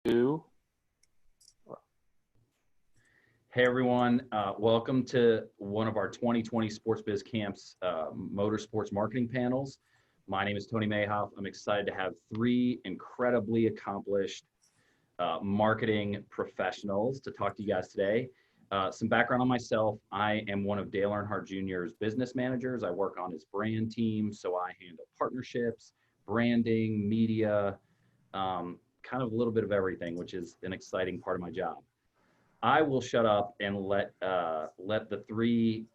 Hey everyone, welcome to one of our 2020 Sports Biz Camps Motorsports Marketing panels. My name is Tony Mayhoff. I'm excited to have three incredibly accomplished marketing professionals to talk to you guys today. Some background on myself: I am one of Dale Earnhardt Jr.'s business managers. I work on his brand team, so I handle partnerships, branding, media, kind of a little bit of everything, which is an exciting part of my job. I will shut up and let the three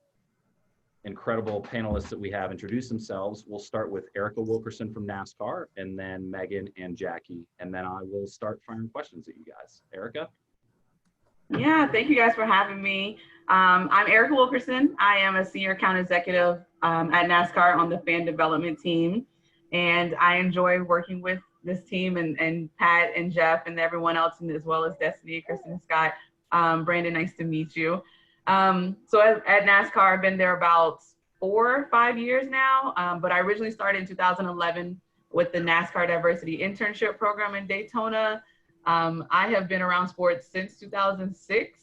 incredible panelists that we have introduce themselves. We'll start with Erica Wilkerson from NASCAR, and then Megan and Jackie, and then I will start firing questions at you guys. Erica? Yeah, thank you guys for having me. I'm Erica Wilkerson. I am a senior account executive at NASCAR on the fan development team, and I enjoy working with this team and Pat and Jeff and everyone else, and as well as Destiny, Kristen, and Scott. Brandon, nice to meet you. So at NASCAR, I've been there about 4 or 5 years now, but I originally started in 2011 with the NASCAR Diversity Internship Program in Daytona. I have been around sports since 2006,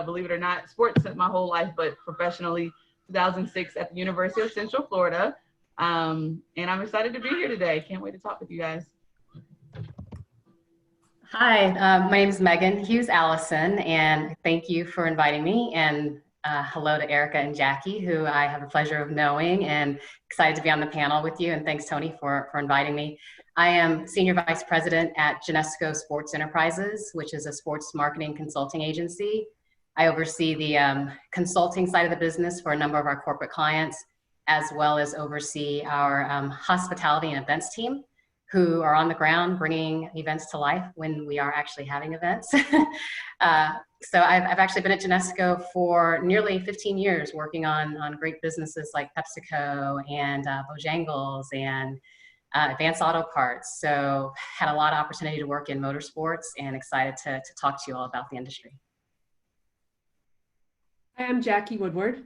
believe it or not, sports my whole life, but professionally 2006 at the University of Central Florida. And I'm excited to be here today. Can't wait to talk with you guys. Hi, my name is Megan Hughes Allison, and thank you for inviting me. And hello to Erica and Jackie, who I have the pleasure of knowing, and excited to be on the panel with you. And thanks, Tony, for inviting me. I am Senior Vice President at Genesco Sports Enterprises, which is a sports marketing consulting agency. I oversee the consulting side of the business for a number of our corporate clients, as well as oversee our hospitality and events team, who are on the ground bringing events to life when we are actually having events. So I've actually been at Genesco for nearly 15 years, working on great businesses like PepsiCo and Bojangles and Advanced Auto Parts. So had a lot of opportunity to work in motorsports, and excited to talk to you all about the industry. Hi, I'm Jackie Woodward.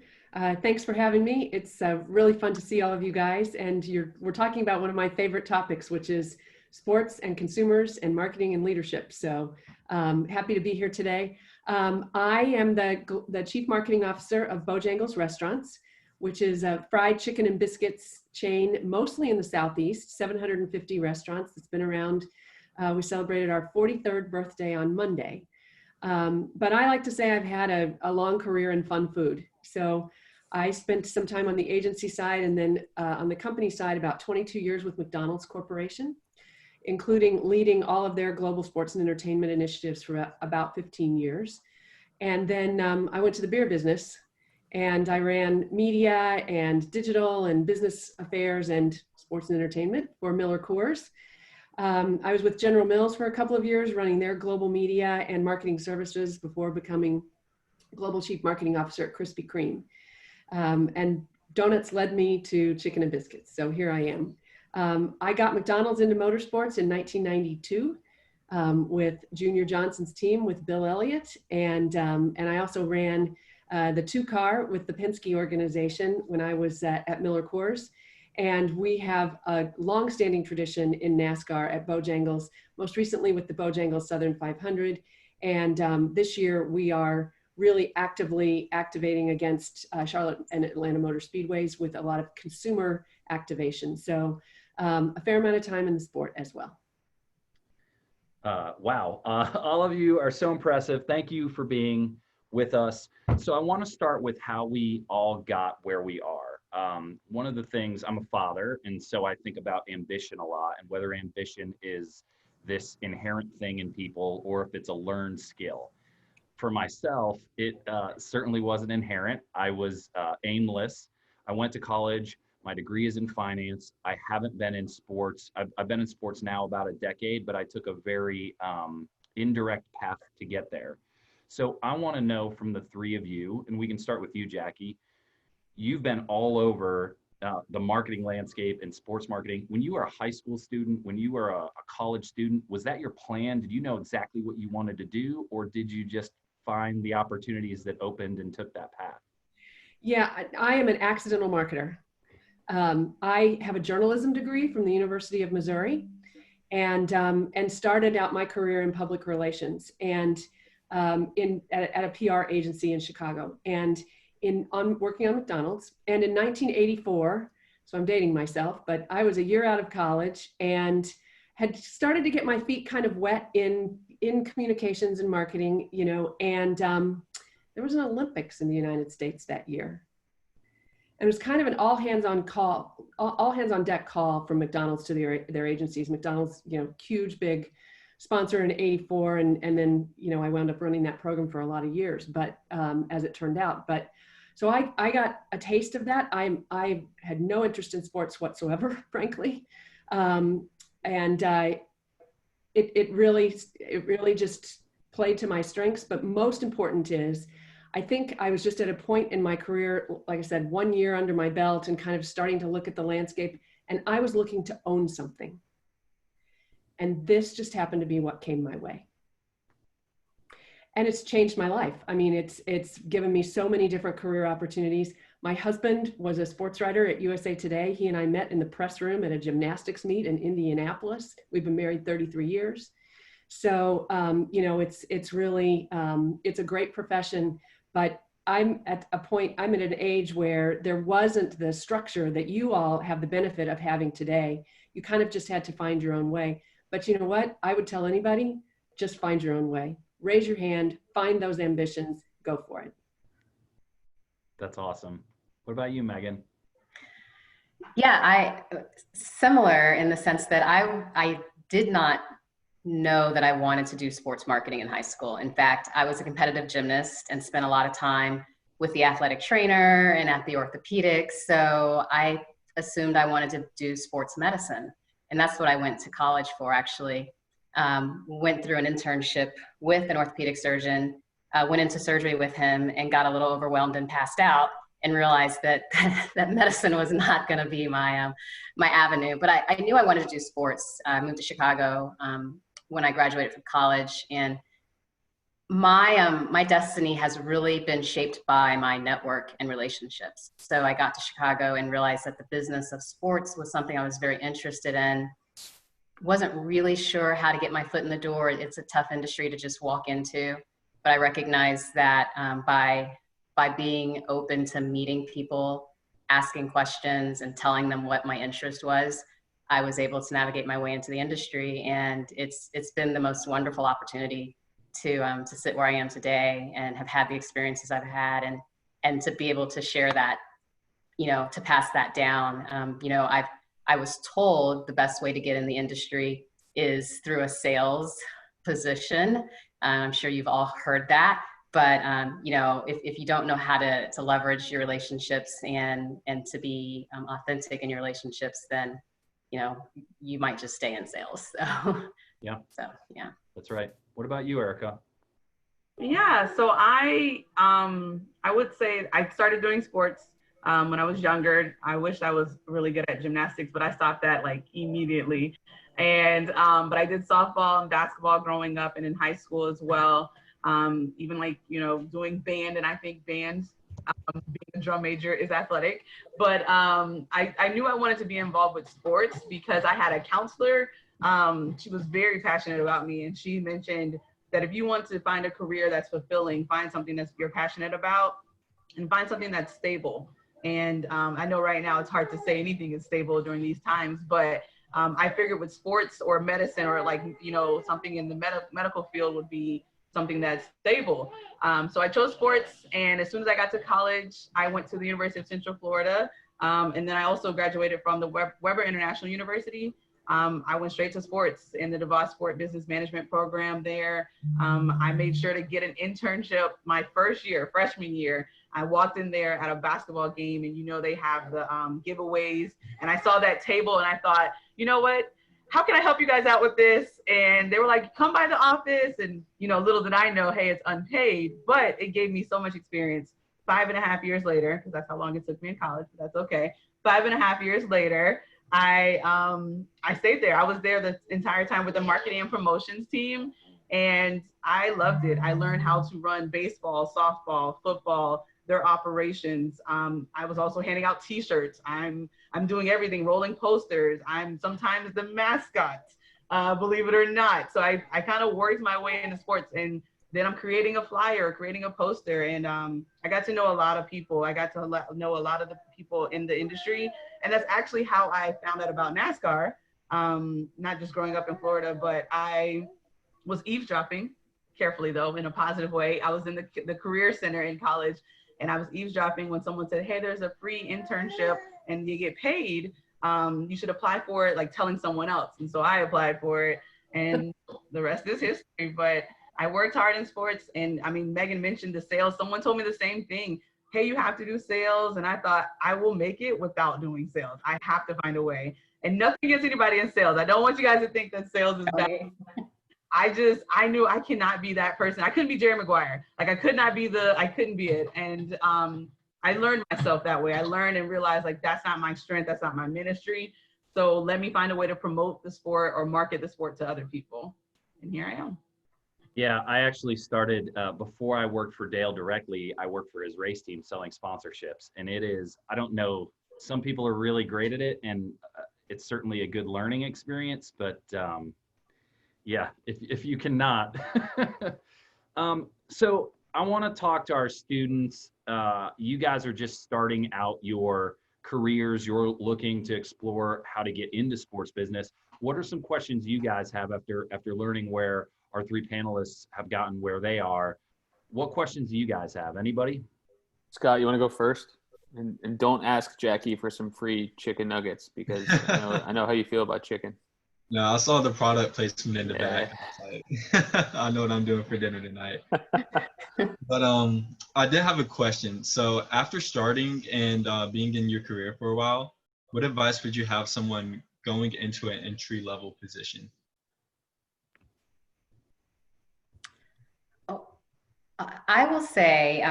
Thanks for having me. It's really fun to see all of you guys, and we're talking about one of my favorite topics, which is sports and consumers and marketing and leadership. So happy to be here today. I am the Chief Marketing Officer of Bojangles Restaurants, which is a fried chicken and biscuits chain, mostly in the Southeast, 750 restaurants. It's been around. We celebrated our 43rd birthday on Monday. But I like to say I've had a long career in fun food. So I spent some time on the agency side, and then on the company side, about 22 years with McDonald's Corporation, including leading all of their global sports and entertainment initiatives for about 15 years. And then I went to the beer business, and I ran media and digital and business affairs and sports and entertainment for Miller Coors. I was with General Mills for a couple of years, running their global media and marketing services before becoming Global Chief Marketing Officer at Krispy Kreme. And donuts led me to chicken and biscuits. So here I am. I got McDonald's into motorsports in 1992 with Junior Johnson's team with Bill Elliott. And I also ran the 2-car with the Penske organization when I was at Miller Coors. And we have a long-standing tradition in NASCAR at Bojangles, most recently with the Bojangles Southern 500. And this year we are really actively activating against Charlotte and Atlanta Motor Speedways with a lot of consumer activation. So a fair amount of time in the sport as well. Wow, all of you are so impressive. Thank you for being with us. So I want to start with how we all got where we are. One of the things, I'm a father, and so I think about ambition a lot, and whether ambition is this inherent thing in people or if it's a learned skill. For myself, it certainly wasn't inherent. I was aimless. I went to college. My degree is in finance. I haven't been in sports. I've been in sports now about a decade, but I took a very indirect path to get there. So I want to know from the three of you, and we can start with you, Jackie. You've been all over the marketing landscape and sports marketing. When you were a high school student, when you were a college student, was that your plan? Did you know exactly what you wanted to do, or did you just find the opportunities that opened and took that path? Yeah, I am an accidental marketer. I have a journalism degree from the University of Missouri, and started out my career in public relations and at a PR agency in Chicago, and working on McDonald's. And in 1984, so I'm dating myself, but I was a year out of college and had started to get my feet kind of wet in communications and marketing, you know, and there was an Olympics in the United States that year. And it was kind of an all hands on deck call from McDonald's to their agencies. McDonald's, you know, huge, big sponsor in '84. And then, you know, I wound up running that program for a lot of years, but as it turned out. But so I got a taste of that. I had no interest in sports whatsoever, frankly. It really just played to my strengths. But most important is, I think I was just at a point in my career, like I said, 1 year under my belt and kind of starting to look at the landscape, and I was looking to own something. And this just happened to be what came my way. And it's changed my life. I mean, it's given me so many different career opportunities. My husband was a sports writer at USA Today. He and I met in the press room at a gymnastics meet in Indianapolis. We've been married 33 years. So, you know, it's really, it's a great profession, but I'm at an age where there wasn't the structure that you all have the benefit of having today. You kind of just had to find your own way. But you know what? I would tell anybody, just find your own way. Raise your hand, find those ambitions, go for it. That's awesome. What about you, Megan? Yeah, similar in the sense that I did not know that I wanted to do sports marketing in high school. In fact, I was a competitive gymnast and spent a lot of time with the athletic trainer and at the orthopedics. So I assumed I wanted to do sports medicine. And that's what I went to college for, actually. Went through an internship with an orthopedic surgeon, went into surgery with him and got a little overwhelmed and passed out, and realized that that medicine was not going to be my avenue. But I knew I wanted to do sports. I moved to Chicago when I graduated from college, and my destiny has really been shaped by my network and relationships. So I got to Chicago and realized that the business of sports was something I was very interested in. Wasn't really sure how to get my foot in the door. It's a tough industry to just walk into, but I recognized that by being open to meeting people, asking questions, and telling them what my interest was, I was able to navigate my way into the industry. And it's been the most wonderful opportunity to sit where I am today and have had the experiences I've had, and to be able to share that, you know, to pass that down. You know, I was told the best way to get in the industry is through a sales position. I'm sure you've all heard that, but you know, if you don't know how to leverage your relationships and to be authentic in your relationships, then, you know, you might just stay in sales. So yeah. That's right. What about you, Erica? Yeah, so I would say I started doing sports when I was younger. I wish I was really good at gymnastics, but I stopped that like immediately. And but I did softball and basketball growing up, and in high school as well. Even like, you know, doing band, and I think band, being a drum major, is athletic. But I knew I wanted to be involved with sports because I had a counselor. She was very passionate about me, and she mentioned that if you want to find a career that's fulfilling, find something that you're passionate about, and find something that's stable. And I know right now it's hard to say anything is stable during these times, but I figured with sports or medicine, or like, you know, something in the medical field would be something that's stable. So I chose sports, and as soon as I got to college, I went to the University of Central Florida, and then I also graduated from the Weber International University. I went straight to sports in the DeVos Sport Business Management program there. I made sure to get an internship my first year, freshman year. I walked in there at a basketball game, and you know, they have the giveaways, and I saw that table and I thought, you know what, how can I help you guys out with this? And they were like, come by the office. And, you know, little did I know, hey, it's unpaid, but it gave me so much experience. 5.5 years later, because that's how long it took me in college, but that's okay. 5.5 years later, I stayed there. I was there the entire time with the marketing and promotions team, and I loved it. I learned how to run baseball, softball, football, their operations. I was also handing out T-shirts. I'm doing everything, rolling posters. I'm sometimes the mascot. believe it or not. So I kind of worked my way into sports, and then I'm creating a flyer, creating a poster, and I got to know a lot of people. I got to know a lot of the people in the industry, and that's actually how I found out about NASCAR. Not just growing up in Florida, but I was eavesdropping, carefully though, in a positive way. I was in the career center in college, and I was eavesdropping when someone said, hey, there's a free internship and you get paid. You should apply for it, like telling someone else. And so I applied for it, and the rest is history. But I worked hard in sports, and I mean, Megan mentioned the sales. Someone told me the same thing. Hey, you have to do sales. And I thought, I will make it without doing sales. I have to find a way. And nothing against anybody in sales. I don't want you guys to think that sales is bad. I knew I cannot be that person. I couldn't be Jerry Maguire. Like I couldn't be it. And I learned myself that way. I learned and realized like, that's not my strength. That's not my ministry. So let me find a way to promote the sport or market the sport to other people. And here I am. Yeah, I actually started, before I worked for Dale directly, I worked for his race team selling sponsorships. And it is, I don't know, some people are really great at it, and it's certainly a good learning experience, but yeah, if you cannot. So I want to talk to our students. You guys are just starting out your careers. You're looking to explore how to get into sports business. What are some questions you guys have after learning where our three panelists have gotten where they are? What questions do you guys have? Anybody? Scott, you want to go first? And don't ask Jackie for some free chicken nuggets, because I know how you feel about chicken. No, I saw the product placement in the back. Like, I know what I'm doing for dinner tonight. But I did have a question. So after starting and being in your career for a while, what advice would you have someone going into an entry-level position? Oh, I will say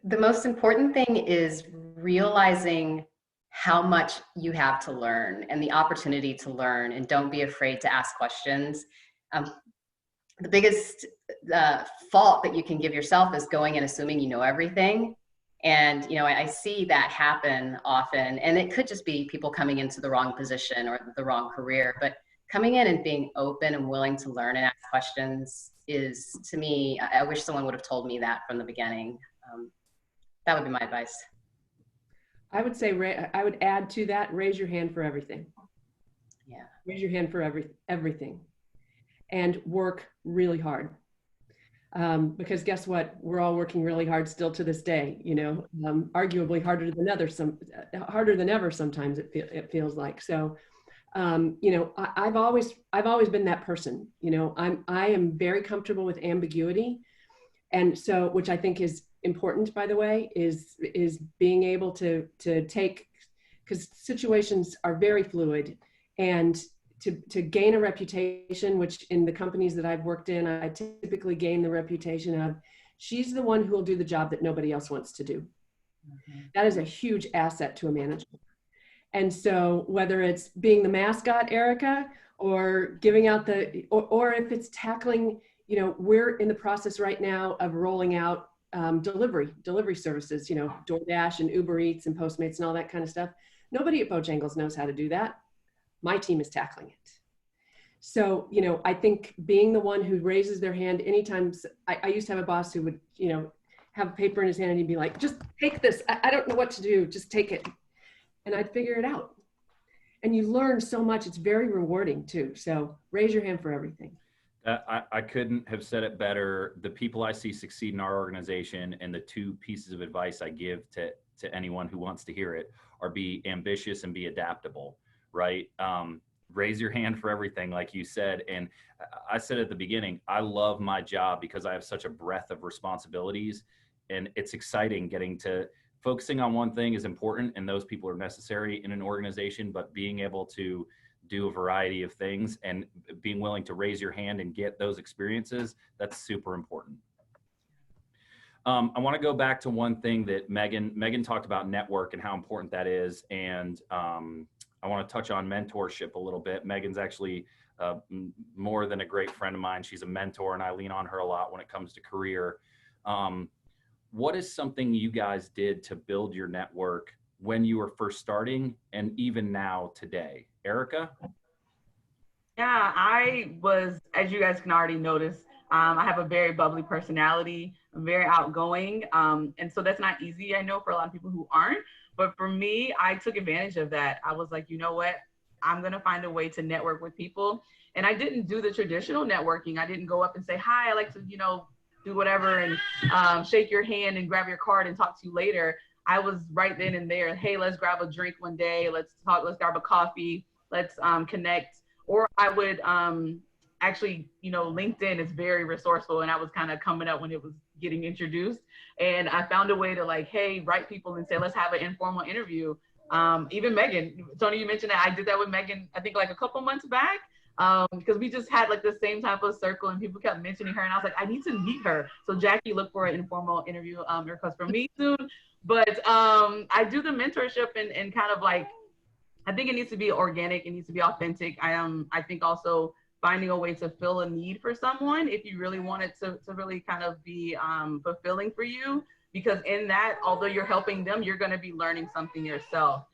the most important thing is realizing how much you have to learn and the opportunity to learn, and don't be afraid to ask questions. The biggest fault that you can give yourself is going and assuming you know everything. And, I see that happen often, and it could just be people coming into the wrong position or the wrong career, but coming in and being open and willing to learn and ask questions is, to me, I wish someone would have told me that from the beginning. That would be my advice. I would say, I would add to that, raise your hand for everything. Yeah. Raise your hand for everything, and work really hard. Because guess what? We're all working really hard still to this day, arguably harder than ever sometimes it feels like. So, I've always been that person. I am very comfortable with ambiguity. And so, which I think is important, by the way, is being able to take, because situations are very fluid, and to gain a reputation, which in the companies that I've worked in, I typically gain the reputation of, she's the one who will do the job that nobody else wants to do. Mm-hmm. That is a huge asset to a manager. And so whether it's being the mascot, Erica, or giving out or if it's tackling, we're in the process right now of rolling out delivery services, DoorDash and Uber Eats and Postmates and all that kind of stuff. Nobody at Bojangles knows how to do that. My team is tackling it. So, I think being the one who raises their hand anytime, I used to have a boss who would, have a paper in his hand and he'd be like, just take this. I don't know what to do. Just take it. And I'd figure it out. And you learn so much. It's very rewarding too. So raise your hand for everything. I couldn't have said it better. The people I see succeed in our organization, and the two pieces of advice I give to anyone who wants to hear it, are be ambitious and be adaptable, right? Raise your hand for everything, like you said. And I said at the beginning, I love my job because I have such a breadth of responsibilities, and it's exciting getting to focusing on one thing is important, and those people are necessary in an organization, but being able to do a variety of things and being willing to raise your hand and get those experiences, that's super important. I want to go back to one thing that Megan talked about, network and how important that is. And I want to touch on mentorship a little bit. Megan's actually more than a great friend of mine. She's a mentor, and I lean on her a lot when it comes to career. What is something you guys did to build your network when you were first starting, and even now today? Erica? Yeah, I was, as you guys can already notice, I have a very bubbly personality. I'm very outgoing. And so that's not easy, I know, for a lot of people who aren't. But for me, I took advantage of that. I was like, you know what? I'm going to find a way to network with people. And I didn't do the traditional networking. I didn't go up and say, hi, I like to, do whatever and shake your hand and grab your card and talk to you later. I was right then and there. Hey, let's grab a drink one day. Let's talk. Let's grab a coffee. Let's connect. Or I would actually, LinkedIn is very resourceful, and I was kind of coming up when it was getting introduced, and I found a way to like, hey, write people and say, let's have an informal interview. Even Megan, Tony, you mentioned that I did that with Megan, I think like a couple months back, because we just had like the same type of circle, and people kept mentioning her, and I was like, I need to meet her. So Jackie, look for an informal interview request from me soon. But I do the mentorship and kind of like, I think it needs to be organic. It needs to be authentic. I think also finding a way to fill a need for someone if you really want it to really kind of be fulfilling for you. Because in that, although you're helping them, you're going to be learning something yourself.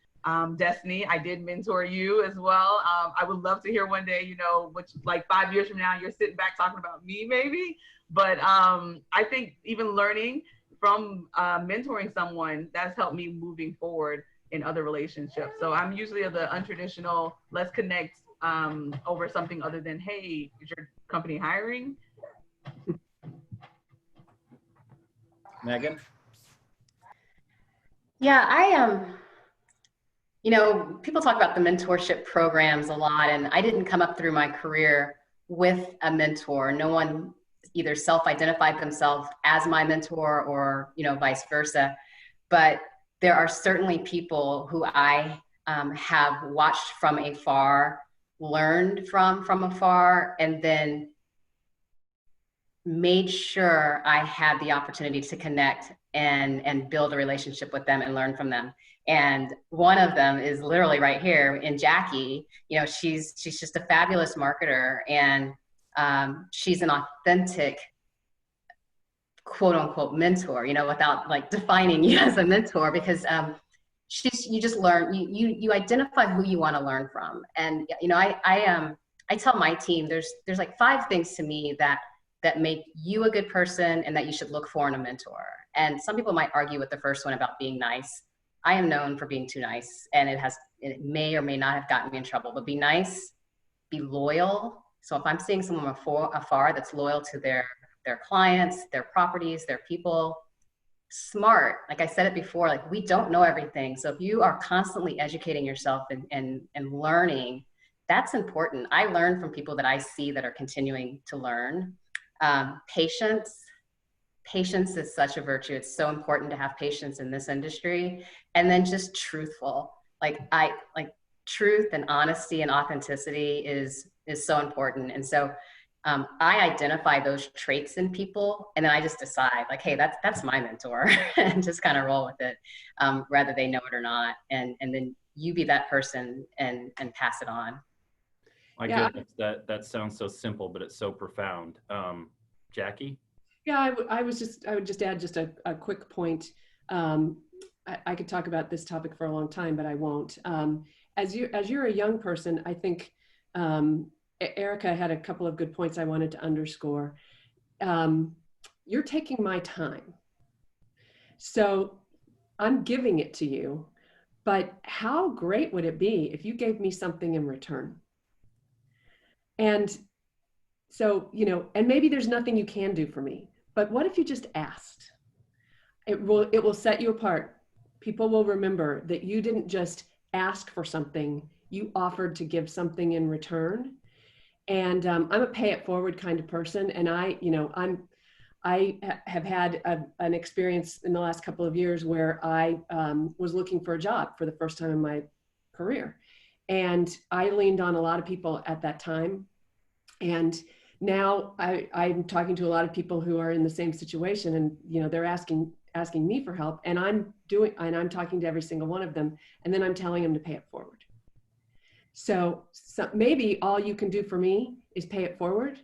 Destiny, I did mentor you as well. I would love to hear one day, which like 5 years from now, you're sitting back talking about me maybe. But I think even learning from mentoring someone, that's helped me moving forward in other relationships. So I'm usually of the untraditional, let's connect over something other than, hey, is your company hiring? Megan? Yeah, people talk about the mentorship programs a lot, and I didn't come up through my career with a mentor. No one either self-identified themselves as my mentor or, vice versa. But there are certainly people who I have watched from afar, learned from afar, and then made sure I had the opportunity to connect and build a relationship with them and learn from them. And one of them is literally right here in Jackie. She's just a fabulous marketer, and she's an authentic quote unquote mentor, without like defining you as a mentor, because you just learn, you identify who you want to learn from. And I tell my team there's like 5 things to me that make you a good person and that you should look for in a mentor. And some people might argue with the first one about being nice. I am known for being too nice, and it may or may not have gotten me in trouble. But be nice, be loyal. So if I'm seeing someone afar that's loyal to their clients, their properties, their people, smart. Like I said it before, like we don't know everything. So if you are constantly educating yourself and learning, that's important. I learn from people that I see that are continuing to learn. Patience is such a virtue. It's so important to have patience in this industry. And then just truthful. Like truth and honesty and authenticity is so important. And so I identify those traits in people, and then I just decide like, hey, that's my mentor, and just kind of roll with it, whether they know it or not. And then you be that person and pass it on. My goodness, that sounds so simple, but it's so profound. Jackie? Yeah, I would just add just a quick point. I could talk about this topic for a long time, but I won't. As you're a young person, I think Erica had a couple of good points I wanted to underscore. You're taking my time. So I'm giving it to you, but how great would it be if you gave me something in return? And so, and maybe there's nothing you can do for me, but what if you just asked? It will set you apart. People will remember that you didn't just ask for something, you offered to give something in return. And I'm a pay it forward kind of person. And I have had an experience in the last couple of years where I was looking for a job for the first time in my career. And I leaned on a lot of people at that time. And now I'm talking to a lot of people who are in the same situation, and they're asking me for help, and I'm talking to every single one of them, and then I'm telling them to pay it forward. So maybe all you can do for me is pay it forward,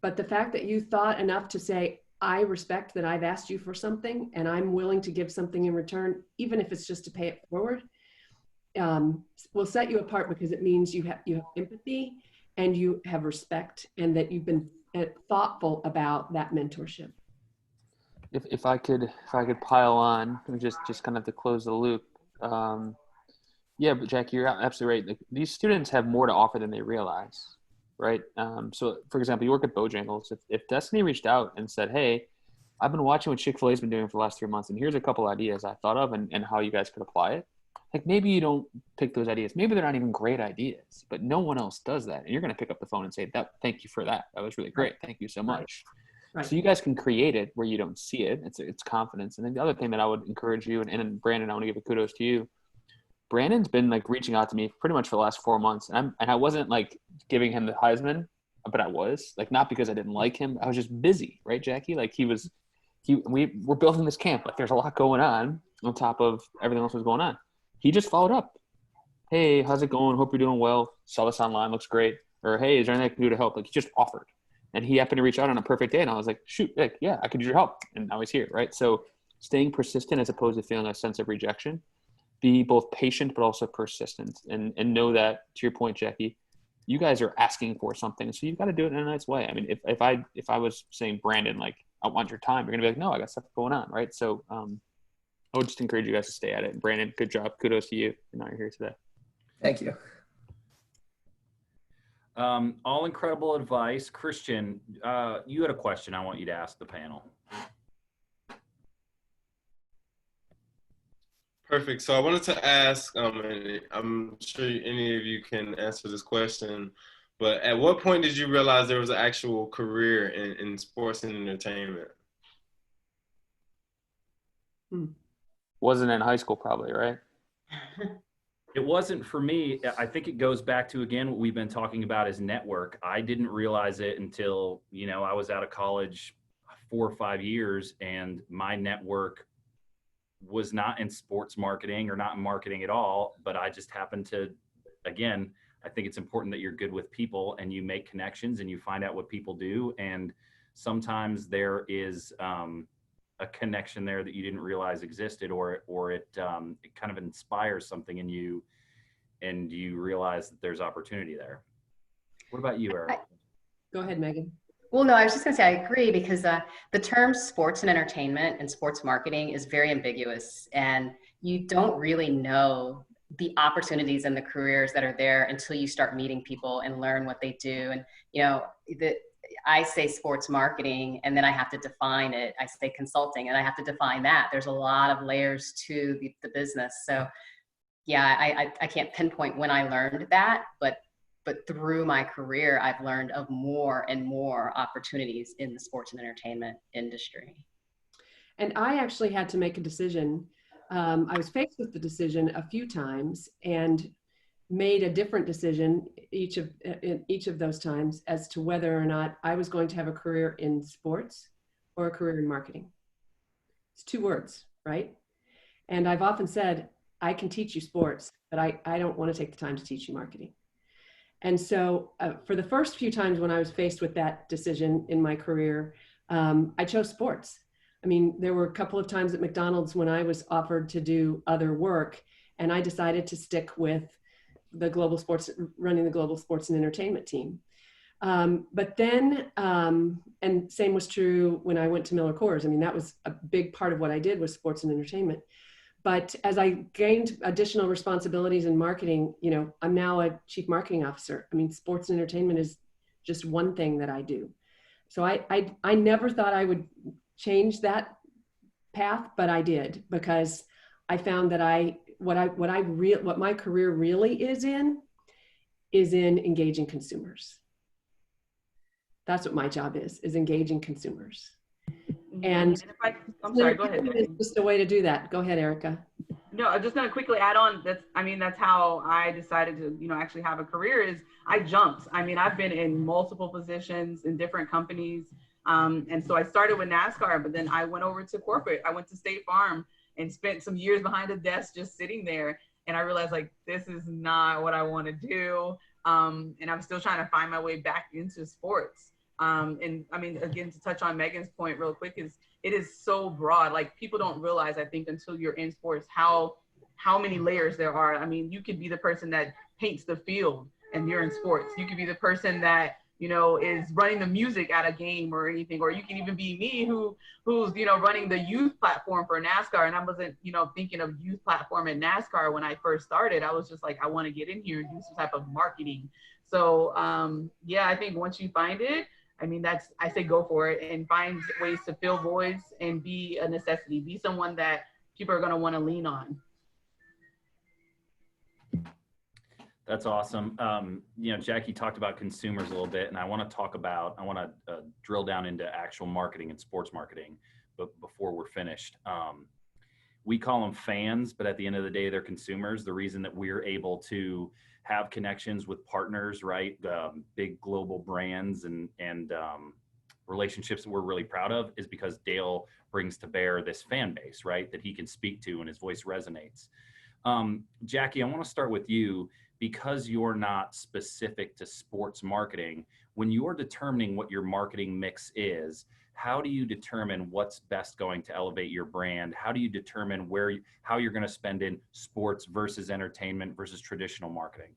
but the fact that you thought enough to say, I respect that I've asked you for something and I'm willing to give something in return, even if it's just to pay it forward, will set you apart, because it means you have empathy and you have respect, and that you've been thoughtful about that mentorship. If I could pile on, just kind of to close the loop. Yeah, but Jackie, you're absolutely right. Like, these students have more to offer than they realize, right? So, for example, you work at Bojangles. If Destiny reached out and said, "Hey, I've been watching what Chick-fil-A's been doing for the last 3 months, and here's a couple ideas I thought of and how you guys could apply it," like, maybe you don't pick those ideas. Maybe they're not even great ideas, but no one else does that, and you're going to pick up the phone and say, "Thank you for that. That was really great. Thank you so much." Right. So you guys can create it where you don't see it. It's confidence. And then the other thing that I would encourage you, and Brandon, I want to give a kudos to you. Brandon's been like reaching out to me pretty much for the last 4 months. And I wasn't like giving him the Heisman, but I was, like, not because I didn't like him. I was just busy, right, Jackie? Like we're building this camp. Like, there's a lot going on top of everything else was going on. He just followed up. "Hey, how's it going? Hope you're doing well. Saw this online. Looks great." Or, "Hey, is there anything I can do to help?" Like, he just offered. And he happened to reach out on a perfect day. And I was like, shoot, like, yeah, I could use your help. And now he's here, right? So staying persistent as opposed to feeling a sense of rejection. Be both patient but also persistent. And know that, to your point, Jackie, you guys are asking for something. So you've got to do it in a nice way. I mean, if I was saying, "Brandon, like, I want your time," you're going to be like, "No, I got stuff going on," right? So I would just encourage you guys to stay at it. And Brandon, good job. Kudos to you. And now you're here today. Thank you. All incredible advice. Christian, you had a question I want you to ask the panel. Perfect. So I wanted to ask, and I'm sure any of you can answer this question, but at what point did you realize there was an actual career in sports and entertainment? Wasn't in high school probably, right? It wasn't for me. I think it goes back to, again, what we've been talking about is network. I didn't realize it until, I was out of college 4 or 5 years, and my network was not in sports marketing or not in marketing at all. But I just happened to, again, I think it's important that you're good with people and you make connections and you find out what people do. And sometimes there is a connection there that you didn't realize existed, or it kind of inspires something in you and you realize that there's opportunity there. What about you, Erica? Go ahead, Megan. Well, no, I was just going to say I agree, because the term sports and entertainment and sports marketing is very ambiguous, and you don't really know the opportunities and the careers that are there until you start meeting people and learn what they do. And, I say sports marketing, and then I have to define it. I say consulting, and I have to define that. There's a lot of layers to the business. So yeah, I can't pinpoint when I learned that, but through my career, I've learned of more and more opportunities in the sports and entertainment industry. And I actually had to make a decision. I was faced with the decision a few times and made a different decision in each of those times as to whether or not I was going to have a career in sports or a career in marketing. It's 2 words, right? And I've often said, I can teach you sports, but I don't want to take the time to teach you marketing. And so for the first few times when I was faced with that decision in my career, I chose sports. I mean, there were a couple of times at McDonald's when I was offered to do other work, and I decided to stick with the global sports, running the global sports and entertainment team. But then, and same was true when I went to Miller Coors. I mean, that was a big part of what I did was sports and entertainment. But as I gained additional responsibilities in marketing, I'm now a chief marketing officer. I mean, sports and entertainment is just one thing that I do. So I never thought I would change that path, but I did, because I found that what my career really is in engaging consumers. That's what my job is engaging consumers. And I'm sorry, go ahead. It's just a way to do that. Go ahead, Erica. No, I'm just going to quickly add on. That's how I decided to, actually have a career. Is I jumped. I mean, I've been in multiple positions in different companies. And so I started with NASCAR, but then I went over to corporate. I went to State Farm and spent some years behind a desk just sitting there. And I realized, like, this is not what I want to do. And I'm still trying to find my way back into sports. And I mean, again, to touch on Megan's point real quick, it is so broad. Like, people don't realize, I think, until you're in sports, how many layers there are. I mean, you could be the person that paints the field, and you're in sports. You could be the person that, you know, is running the music at a game or anything, or you can even be me who's, you know, running the youth platform for NASCAR. And I wasn't, you know, thinking of youth platform at NASCAR when I first started. I was just like, I want to get in here and do some type of marketing. So yeah, I think once you find it, I mean, I say go for it and find ways to fill voids and be a necessity, be someone that people are going to want to lean on. That's awesome. You know, Jackie talked about consumers a little bit, and I want to drill down into actual marketing and sports marketing, but before we're finished. We call them fans, but at the end of the day, they're consumers. The reason that we're able to have connections with partners, right? Big global brands and relationships that we're really proud of is because Dale brings to bear this fan base, right? That he can speak to and his voice resonates. Jackie, I want to start with you. Because you're not specific to sports marketing, when you're determining what your marketing mix is, how do you determine what's best going to elevate your brand? How do you determine how you're going to spend in sports versus entertainment versus traditional marketing?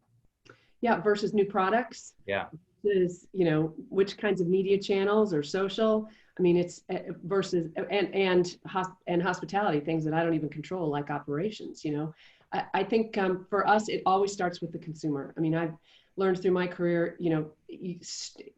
Yeah, versus new products. Yeah. Versus, you know, which kinds of media channels or social. I mean, it's versus and hospitality, things that I don't even control, like operations, you know. I think for us, it always starts with the consumer. I mean, I've learned through my career, you know,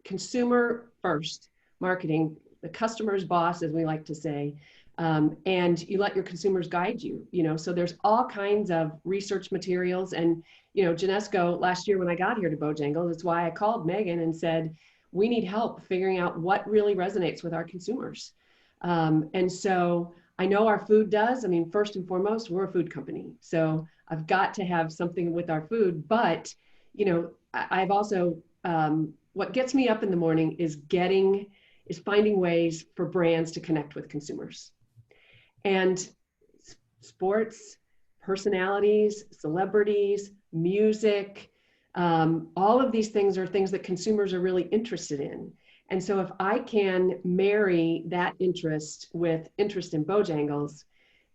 consumer first marketing, the customer's boss, as we like to say, and you let your consumers guide you, you know, so there's all kinds of research materials. And, you know, Genesco last year when I got here to Bojangles, that's why I called Megan and said, we need help figuring out what really resonates with our consumers. And so I know our food does. I mean, first and foremost, we're a food company. So I've got to have something with our food. But, you know, I've also, what gets me up in the morning is finding ways for brands to connect with consumers. And sports, personalities, celebrities, music, all of these things are things that consumers are really interested in. And so if I can marry that interest with interest in Bojangles,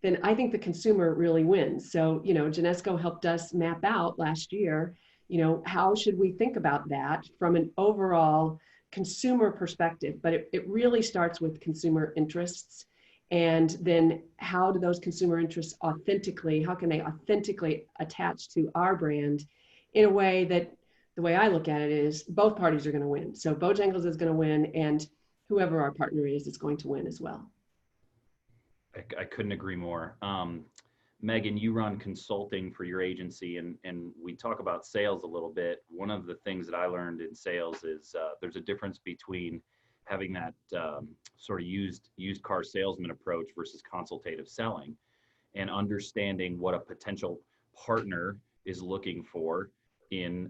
then I think the consumer really wins. So, you know, Genesco helped us map out last year, you know, how should we think about that from an overall consumer perspective? But it really starts with consumer interests. And then how do those consumer interests how can they authentically attach to our brand in a way that, the way I look at it is both parties are going to win. So Bojangles is going to win, and whoever our partner is going to win as well. I couldn't agree more. Megan, you run consulting for your agency, and we talk about sales a little bit. One of the things that I learned in sales is there's a difference between having that sort of used car salesman approach versus consultative selling, and understanding what a potential partner is looking for in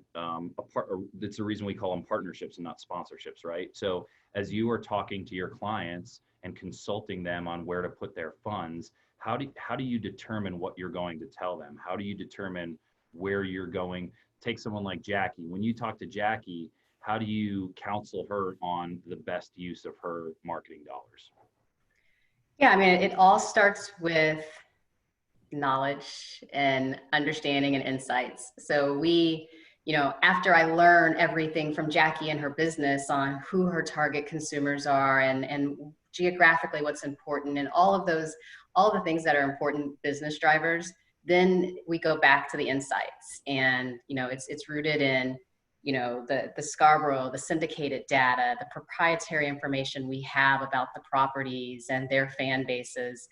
that's the reason we call them partnerships and not sponsorships, right? So as you are talking to your clients and consulting them on where to put their funds, how do you determine what you're going to tell them? How do you determine where you're going? Take someone like Jackie. When you talk to Jackie, how do you counsel her on the best use of her marketing dollars? Yeah, I mean, it all starts with knowledge and understanding and insights. So we, you know, after I learn everything from Jackie and her business on who her target consumers are and geographically what's important and all the things that are important business drivers, then we go back to the insights. And, you know, it's rooted in, you know, the Scarborough, the syndicated data, the proprietary information we have about the properties and their fan bases.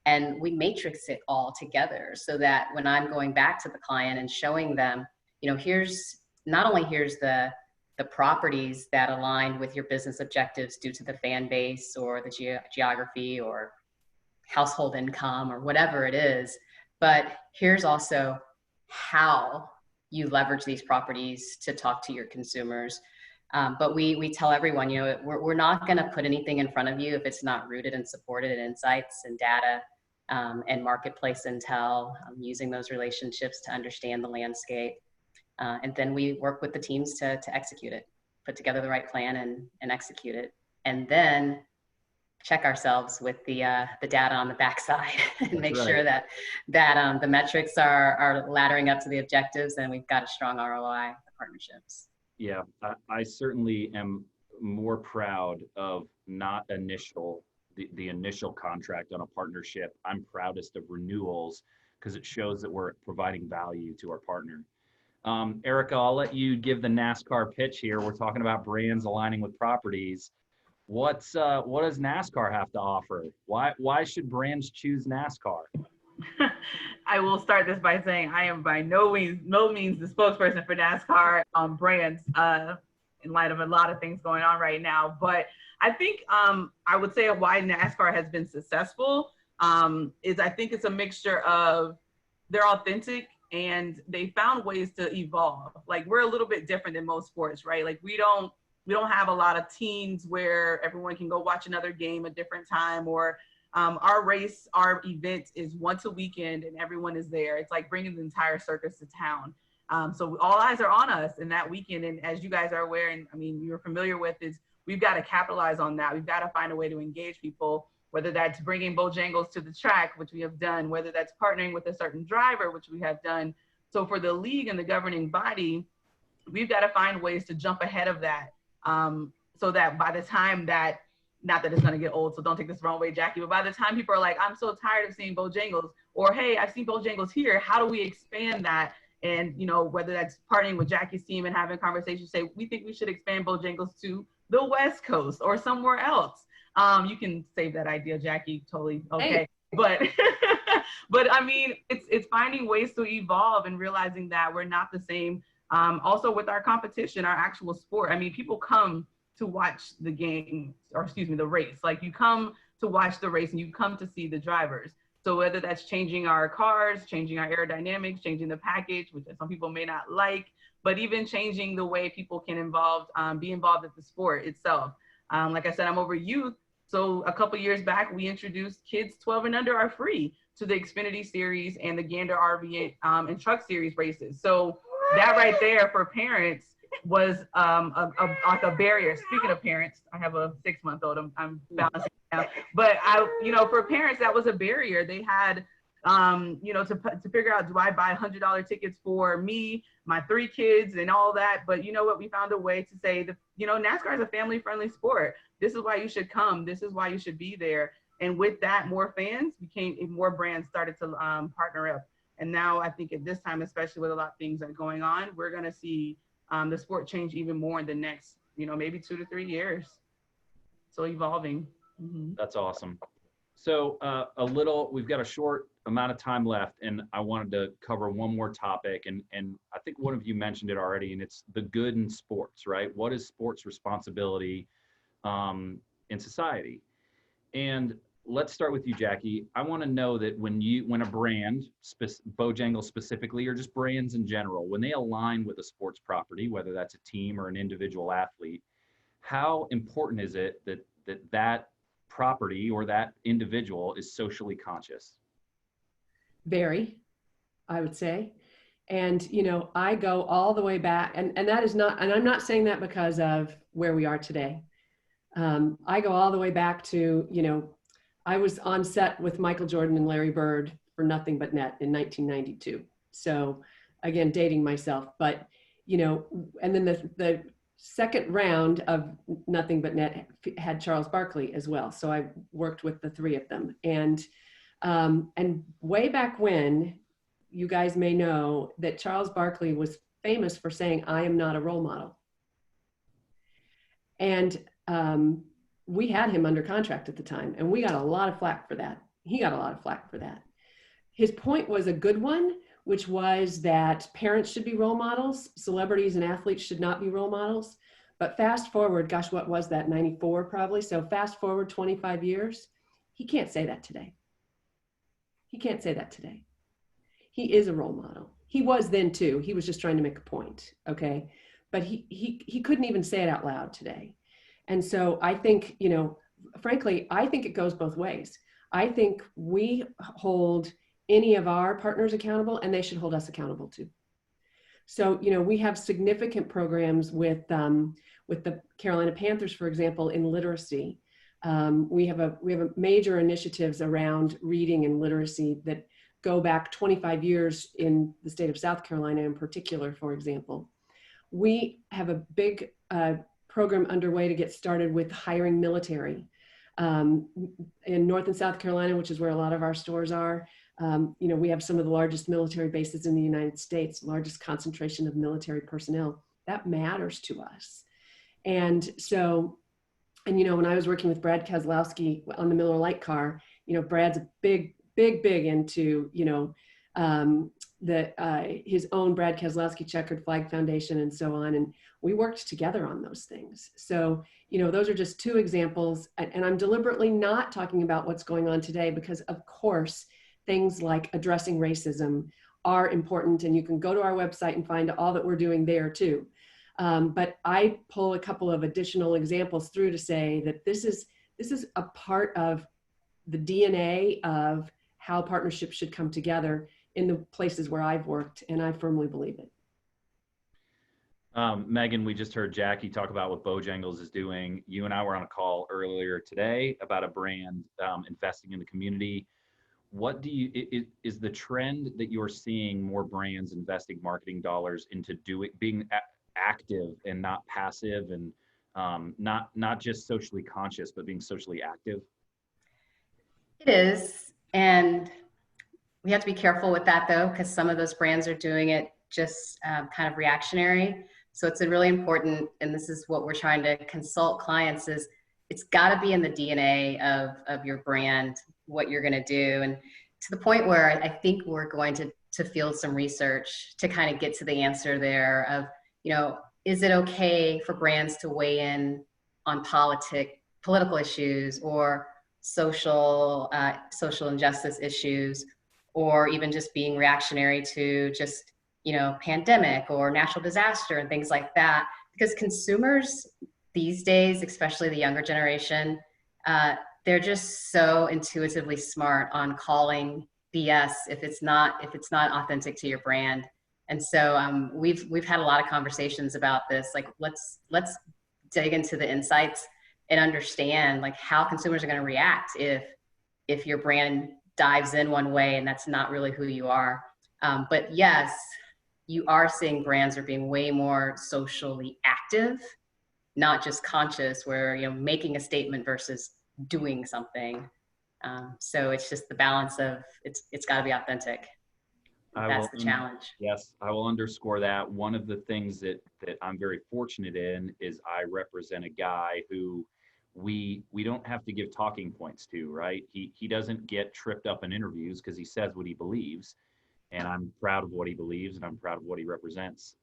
And we matrix it all together so that when I'm going back to the client and showing them, you know, here's the properties that align with your business objectives due to the fan base or the geography or household income or whatever it is, but here's also how you leverage these properties to talk to your consumers. But we tell everyone, you know, we're not going to put anything in front of you if it's not rooted and supported in insights and data and marketplace intel, using those relationships to understand the landscape. And then we work with the teams to execute it, put together the right plan and execute it. And then check ourselves with the data on the backside and make sure that the metrics are laddering up to the objectives and we've got a strong ROI partnerships. Yeah, I certainly am more proud of not the initial contract on a partnership. I'm proudest of renewals because it shows that we're providing value to our partner. Erica, I'll let you give the NASCAR pitch here. We're talking about brands aligning with properties. What does NASCAR have to offer? Why should brands choose NASCAR? I will start this by saying I am by no means the spokesperson for NASCAR brands in light of a lot of things going on right now. But I think I would say why NASCAR has been successful is I think it's a mixture of they're authentic and they found ways to evolve. Like we're a little bit different than most sports, right? Like we don't have a lot of teams where everyone can go watch another game a different time, or our event is once a weekend and everyone is there. It's like bringing the entire circus to town. So all eyes are on us in that weekend. And as you guys are aware, and I mean, you're familiar with, is we've got to capitalize on that. We've got to find a way to engage people, whether that's bringing Bojangles to the track, which we have done, whether that's partnering with a certain driver, which we have done. So for the league and the governing body, we've got to find ways to jump ahead of that. So that by the time that, not that it's going to get old, so don't take this the wrong way, Jackie, but by the time people are like, I'm so tired of seeing Bojangles, or hey, I've seen Bojangles here, how do we expand that? And, you know, whether that's partnering with Jackie's team and having conversations, say, we think we should expand Bojangles to the West Coast or somewhere else. You can save that idea, Jackie, totally okay. Hey. But but I mean, it's finding ways to evolve and realizing that we're not the same. Also with our competition, our actual sport, I mean, people come to watch the game, or excuse me, the race. Like you come to watch the race and you come to see the drivers. So whether that's changing our cars, changing our aerodynamics, changing the package, which some people may not like, but even changing the way people can be involved in the sport itself. Like I said, I'm over youth. So a couple years back, we introduced kids 12 and under are free to the Xfinity Series and the Gander RV and Truck Series races. So that right there for parents was like a barrier. Speaking of parents, I have a 6-month-old. I'm balancing now. But for parents, that was a barrier. They had, to figure out, do I buy $100 tickets for me, my 3 kids, and all that? But you know what? We found a way to say that, NASCAR is a family-friendly sport. This is why you should come. This is why you should be there. And with that, more fans more brands started to partner up. And now I think at this time, especially with a lot of things that are going on, we're going to see the sport change even more in the next, maybe 2 to 3 years. So evolving. Mm-hmm. That's awesome. So we've got a short amount of time left, and I wanted to cover one more topic. And I think one of you mentioned it already, and it's the good in sports, right? What is sports responsibility in society? And let's start with you, Jackie. I want to know that when a brand, Bojangles specifically, or just brands in general, when they align with a sports property, whether that's a team or an individual athlete, how important is it that property or that individual is socially conscious? Very, I would say. And, I go all the way back, and that is not, and I'm not saying that because of where we are today. I go all the way back to, I was on set with Michael Jordan and Larry Bird for Nothing But Net in 1992. So again, dating myself, but, and then the second round of Nothing But Net had Charles Barkley as well. So I worked with the 3 of them. And way back when, you guys may know that Charles Barkley was famous for saying, "I am not a role model." And we had him under contract at the time, and we got a lot of flack for that. He got a lot of flack for that. His point was a good one, which was that parents should be role models. Celebrities and athletes should not be role models. But fast forward, gosh, what was that, 94 probably? So fast forward 25 years, he can't say that today. He can't say that today. He is a role model. He was then too. He was just trying to make a point, okay? But he couldn't even say it out loud today. And so I think, frankly, I think it goes both ways. I think we hold any of our partners accountable, and they should hold us accountable too. So, we have significant programs with the Carolina Panthers, for example, in literacy. We have major initiatives around reading and literacy that go back 25 years in the state of South Carolina in particular, for example. we have a big program underway to get started with hiring military in North and South Carolina, which is where a lot of our stores are. We have some of the largest military bases in the United States, largest concentration of military personnel. That matters to us. And so, when I was working with Brad Keselowski on the Miller Lite car, Brad's a big into, his own Brad Keselowski Checkered Flag Foundation and so on. And we worked together on those things. So, those are just two examples. And I'm deliberately not talking about what's going on today because, of course, things like addressing racism are important. And you can go to our website and find all that we're doing there too. But I pull a couple of additional examples through to say that this is a part of the DNA of how partnerships should come together in the places where I've worked, and I firmly believe it. Megan, we just heard Jackie talk about what Bojangles is doing. You and I were on a call earlier today about a brand investing in the community. What is the trend that you're seeing more brands investing marketing dollars into being active and not passive, and not just socially conscious, but being socially active? It is, and we have to be careful with that though, because some of those brands are doing it just kind of reactionary. So it's really important, and this is what we're trying to consult clients, is it's got to be in the DNA of your brand, what you're going to do. And to the point where I think we're going to field some research to kind of get to the answer there of, is it okay for brands to weigh in on political issues or social injustice issues, or even just being reactionary to just, pandemic or natural disaster and things like that. Because consumers these days, especially the younger generation, they're just so intuitively smart on calling BS if it's not authentic to your brand. And so we've had a lot of conversations about this. Like, let's dig into the insights and understand like how consumers are going to react if your brand dives in one way and that's not really who you are. But yes, you are seeing brands are being way more socially active, not just conscious, where making a statement versus doing something. So it's just the balance of it's got to be authentic. That's the challenge. Yes, I will underscore that. One of the things that I'm very fortunate in is I represent a guy who we don't have to give talking points to, right? He doesn't get tripped up in interviews because he says what he believes. And I'm proud of what he believes, and I'm proud of what he represents.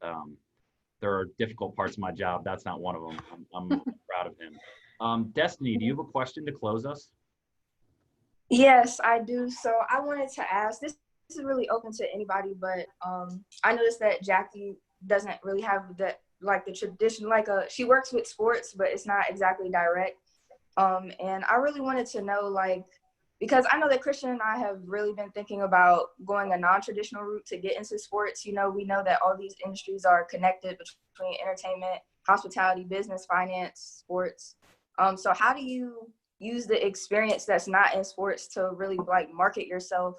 There are difficult parts of my job. That's not one of them. I'm proud of him. Destiny, do you have a question to close us? Yes, I do. So I wanted to ask, this is really open to anybody, but I noticed that Jackie doesn't really have the tradition, she works with sports, but it's not exactly direct. And I really wanted to know, because I know that Christian and I have really been thinking about going a non-traditional route to get into sports. We know that all these industries are connected between entertainment, hospitality, business, finance, sports. So how do you use the experience that's not in sports to really market yourself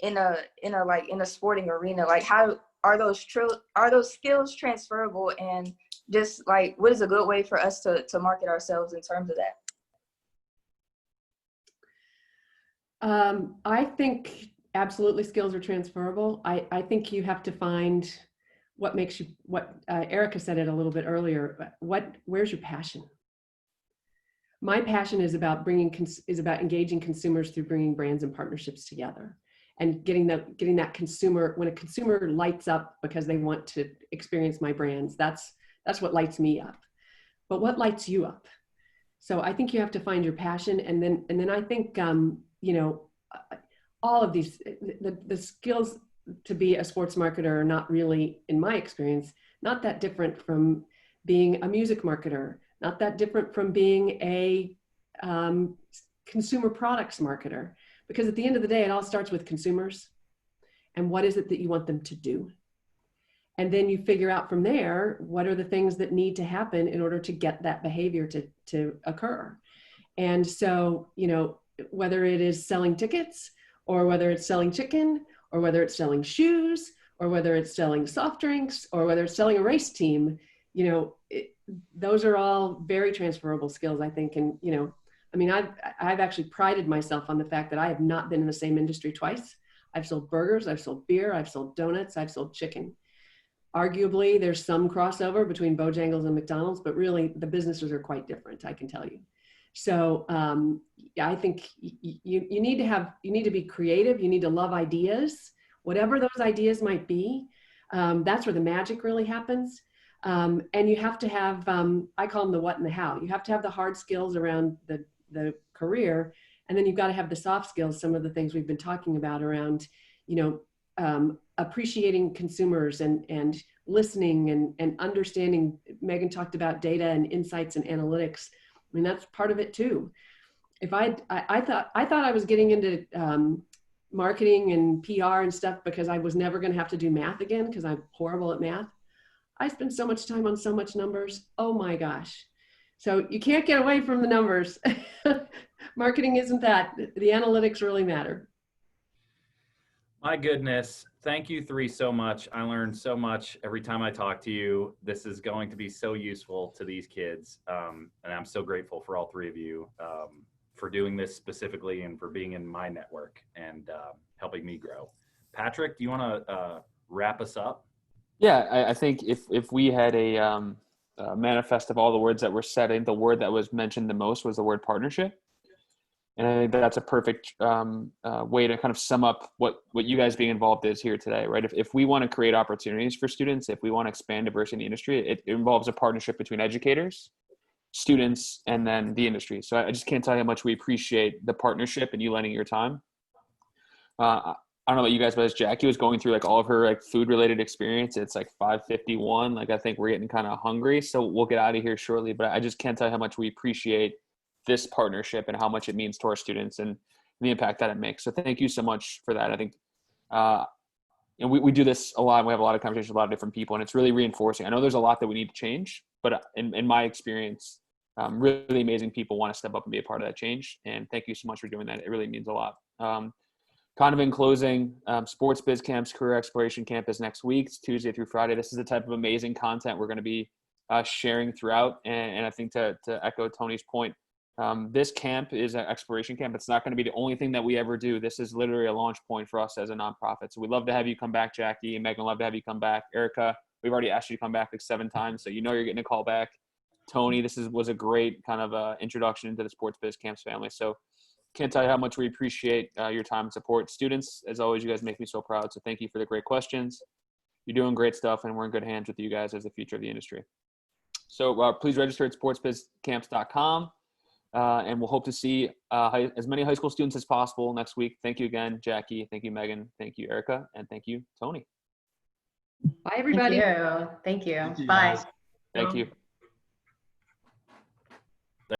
in a sporting arena? How are those skills transferable, and just what is a good way for us to market ourselves in terms of that? I think absolutely skills are transferable. I think you have to find what makes you, Erica said it a little bit earlier, where's your passion? My passion is about engaging consumers through bringing brands and partnerships together and getting that consumer, when a consumer lights up because they want to experience my brands, that's what lights me up. But what lights you up? So I think you have to find your passion, and then I think all of these, the skills to be a sports marketer are not really, in my experience, not that different from being a music marketer, not that different from being a consumer products marketer, because at the end of the day, it all starts with consumers and what is it that you want them to do. And then you figure out from there, what are the things that need to happen in order to get that behavior to occur. And so, whether it is selling tickets, or whether it's selling chicken, or whether it's selling shoes, or whether it's selling soft drinks, or whether it's selling a race team, you know, those are all very transferable skills, I think. And, you know, I mean, I've actually prided myself on the fact that I have not been in the same industry twice. I've sold burgers, I've sold beer, I've sold donuts, I've sold chicken. Arguably, there's some crossover between Bojangles and McDonald's, but really the businesses are quite different, I can tell you. So yeah, I think you need to be creative. You need to love ideas, whatever those ideas might be. That's where the magic really happens. And you have to have, I call them the what and the how. You have to have the hard skills around the career, and then you've got to have the soft skills, some of the things we've been talking about around, you know, appreciating consumers and listening and understanding. Megan talked about data and insights and analytics. I mean, that's part of it too. If I thought I was getting into marketing and PR and stuff because I was never going to have to do math again, because I'm horrible at math. I spend so much time on so much numbers. Oh my gosh. So you can't get away from the numbers. Marketing isn't that. The analytics really matter. My goodness. Thank you three so much. I learned so much every time I talk to you. This is going to be so useful to these kids. And I'm so grateful for all three of you for doing this specifically and for being in my network and helping me grow. Patrick, do you want to wrap us up? Yeah, I think if we had a manifest of all the words that were said, I think the word that was mentioned the most was the word partnership. And I think that's a perfect way to kind of sum up what you guys being involved is here today, right? If we want to create opportunities for students, if we want to expand diversity in the industry, it involves a partnership between educators, students, and then the industry. So I just can't tell you how much we appreciate the partnership and you lending your time. I don't know about you guys, but as Jackie was going through like all of her like food related experience, it's like 5:51. Like I think we're getting kind of hungry, so we'll get out of here shortly. But I just can't tell you how much we appreciate this partnership and how much it means to our students and the impact that it makes. So thank you so much for that. I think, and we do this a lot. We have a lot of conversations with a lot of different people, and it's really reinforcing. I know there's a lot that we need to change, but in my experience, really amazing people want to step up and be a part of that change. And thank you so much for doing that. It really means a lot. Kind of in closing, Sports Biz Camps Career Exploration Camp is next week. It's Tuesday through Friday. This is the type of amazing content we're going to be sharing throughout. And I think to echo Tony's point, this camp is an exploration camp. It's not going to be the only thing that we ever do. This is literally a launch point for us as a nonprofit. So we'd love to have you come back, Jackie, and Megan, love to have you come back. Erica, we've already asked you to come back like 7 times, so you know you're getting a call back. Tony, this was a great kind of introduction into the Sports Biz Camps family. So can't tell you how much we appreciate your time and support. Students, as always, you guys make me so proud. So thank you for the great questions. You're doing great stuff, and we're in good hands with you guys as the future of the industry. So please register at sportsbizcamps.com. And we'll hope to see as many high school students as possible next week. Thank you again, Jackie. Thank you, Megan. Thank you, Erica. And thank you, Tony. Bye, everybody. Thank you. Thank you, Bye. guys. Thank you.